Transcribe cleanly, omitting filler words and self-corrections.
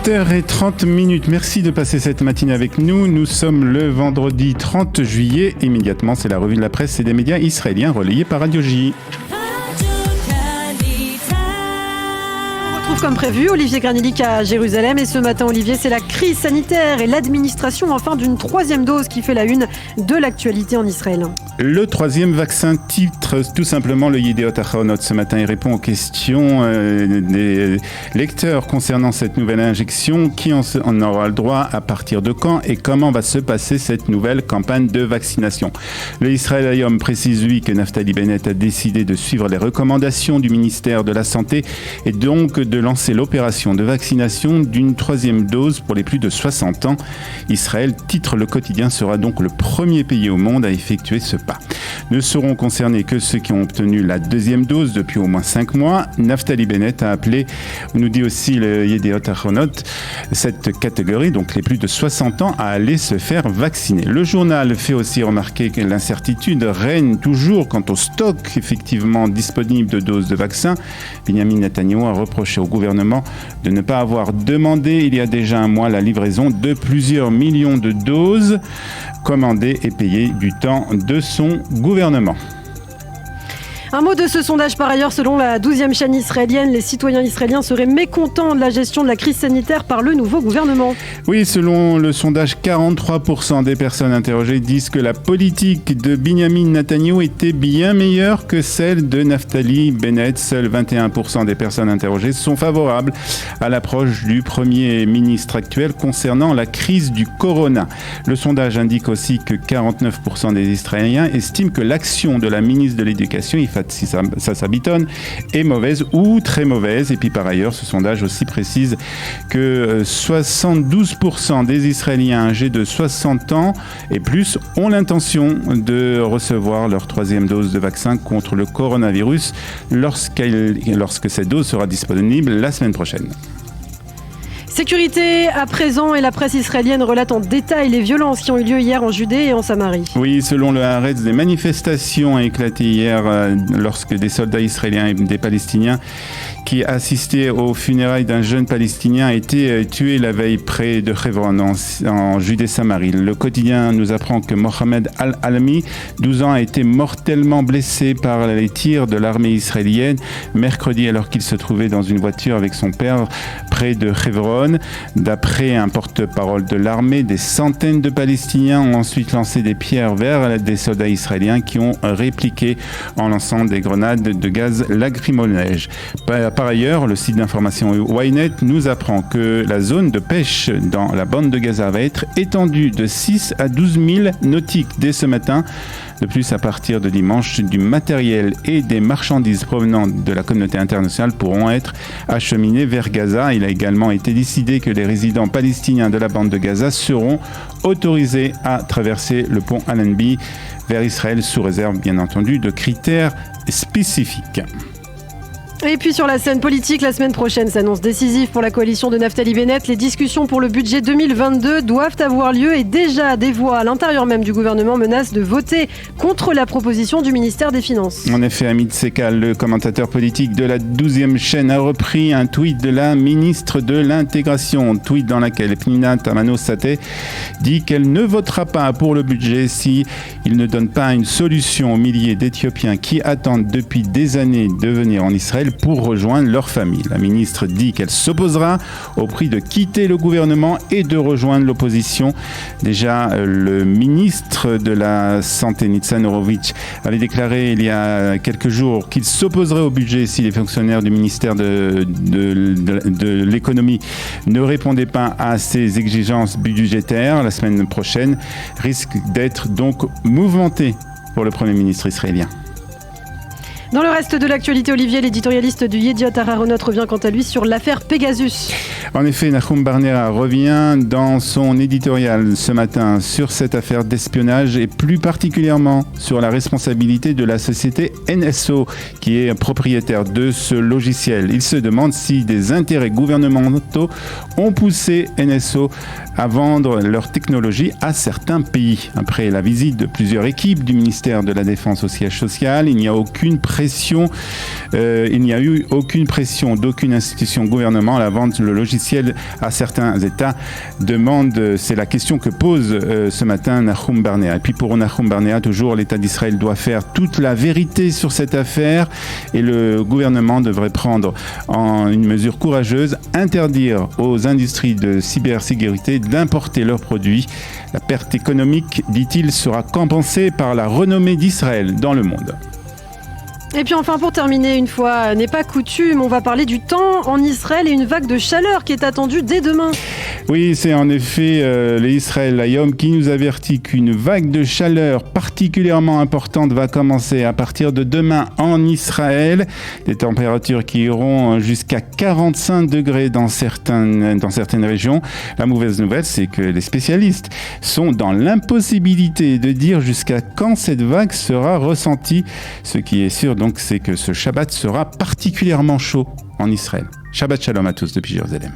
8h30. Merci de passer cette matinée avec nous. Nous sommes le vendredi 30 juillet. Immédiatement, c'est la revue de la presse et des médias israéliens relayée par Radio J. Comme prévu, Olivier Granilic à Jérusalem. Et ce matin, Olivier, c'est la crise sanitaire et l'administration enfin d'une troisième dose qui fait la une de l'actualité en Israël. Le troisième vaccin titre tout simplement le Yediot Ahronot ce matin. Il répond aux questions des lecteurs concernant cette nouvelle injection. Qui en aura le droit, à partir de quand et comment va se passer cette nouvelle campagne de vaccination. Le Israël Hayom précise lui que Naftali Bennett a décidé de suivre les recommandations du ministère de la Santé et donc de lancer l'opération de vaccination d'une troisième dose pour les plus de 60 ans. Israël, titre le quotidien, sera donc le premier pays au monde à effectuer ce pas. Ne seront concernés que ceux qui ont obtenu la deuxième dose depuis au moins 5 mois. Naftali Bennett a appelé, nous dit aussi le Yediot Ahronot, cette catégorie, donc les plus de 60 ans, à aller se faire vacciner. Le journal fait aussi remarquer que l'incertitude règne toujours quant au stock effectivement disponible de doses de vaccins. Benjamin Netanyahu a reproché au gouvernement de ne pas avoir demandé il y a déjà un mois la livraison de plusieurs millions de doses commandées et payées du temps de son gouvernement. Un mot de ce sondage par ailleurs, selon la 12e chaîne israélienne, les citoyens israéliens seraient mécontents de la gestion de la crise sanitaire par le nouveau gouvernement. Oui, selon le sondage, 43% des personnes interrogées disent que la politique de Benjamin Netanyahu était bien meilleure que celle de Naftali Bennett. Seuls 21% des personnes interrogées sont favorables à l'approche du Premier ministre actuel concernant la crise du corona. Le sondage indique aussi que 49% des Israéliens estiment que l'action de la ministre de l'Éducation, si ça s'habitonne, est mauvaise ou très mauvaise. Et puis par ailleurs, ce sondage aussi précise que 72% des Israéliens âgés de 60 ans et plus ont l'intention de recevoir leur troisième dose de vaccin contre le coronavirus lorsque cette dose sera disponible la semaine prochaine. Sécurité à présent, et la presse israélienne relate en détail les violences qui ont eu lieu hier en Judée et en Samarie. Oui, selon le Haaretz, des manifestations ont éclaté hier lorsque des soldats israéliens et des Palestiniens qui assistaient aux funérailles d'un jeune Palestinien a été tué la veille près de Hebron, en Judée-Samarie. Le quotidien nous apprend que Mohamed Al-Alami, 12 ans, a été mortellement blessé par les tirs de l'armée israélienne mercredi alors qu'il se trouvait dans une voiture avec son père près de Hebron. D'après un porte-parole de l'armée, des centaines de Palestiniens ont ensuite lancé des pierres vers des soldats israéliens qui ont répliqué en lançant des grenades de gaz lacrymogène. Par ailleurs, le site d'information Ynet nous apprend que la zone de pêche dans la bande de Gaza va être étendue de 6 à 12 000 nautiques dès ce matin. De plus, à partir de dimanche, du matériel et des marchandises provenant de la communauté internationale pourront être acheminés vers Gaza. Il a également été décidé que les résidents palestiniens de la bande de Gaza seront autorisés à traverser le pont Allenby vers Israël sous réserve, bien entendu, de critères spécifiques. Et puis sur la scène politique, la semaine prochaine s'annonce décisive pour la coalition de Naftali Bennett. Les discussions pour le budget 2022 doivent avoir lieu et déjà des voix à l'intérieur même du gouvernement menacent de voter contre la proposition du ministère des Finances. En effet, Amit Sekal, le commentateur politique de la 12e chaîne, a repris un tweet de la ministre de l'Intégration, tweet dans lequel Pnina Tamano-Sateh dit qu'elle ne votera pas pour le budget si il ne donne pas une solution aux milliers d'Éthiopiens qui attendent depuis des années de venir en Israël pour rejoindre leur famille. La ministre dit qu'elle s'opposera au prix de quitter le gouvernement et de rejoindre l'opposition. Déjà, le ministre de la Santé, Nitzan Horowitz, avait déclaré il y a quelques jours qu'il s'opposerait au budget si les fonctionnaires du ministère de l'économie ne répondaient pas à ces exigences budgétaires. La semaine prochaine risque d'être donc mouvementée pour le Premier ministre israélien. Dans le reste de l'actualité, Olivier, l'éditorialiste du Yediot Ahronot revient quant à lui sur l'affaire Pegasus. En effet, Nahum Barnera revient dans son éditorial ce matin sur cette affaire d'espionnage et plus particulièrement sur la responsabilité de la société NSO qui est propriétaire de ce logiciel. Il se demande si des intérêts gouvernementaux ont poussé NSO à vendre leur technologie à certains pays. Après la visite de plusieurs équipes du ministère de la Défense au siège social, il n'y a aucune preuve pression. Il n'y a eu aucune pression d'aucune institution gouvernement. La vente le logiciel à certains États c'est la question que pose ce matin Nahum Barnea. Et puis pour Nahum Barnea, toujours l'État d'Israël doit faire toute la vérité sur cette affaire et le gouvernement devrait prendre une mesure courageuse, interdire aux industries de cybersécurité d'importer leurs produits. La perte économique, dit-il, sera compensée par la renommée d'Israël dans le monde. Et puis enfin, pour terminer, une fois n'est pas coutume, on va parler du temps en Israël et une vague de chaleur qui est attendue dès demain. Oui, c'est en effet les Israël Hayom qui nous avertit qu'une vague de chaleur particulièrement importante va commencer à partir de demain en Israël. Des températures qui iront jusqu'à 45 degrés dans certaines régions. La mauvaise nouvelle, c'est que les spécialistes sont dans l'impossibilité de dire jusqu'à quand cette vague sera ressentie. Ce qui est sûr, donc, c'est que ce Shabbat sera particulièrement chaud en Israël. Shabbat Shalom à tous depuis Jérusalem.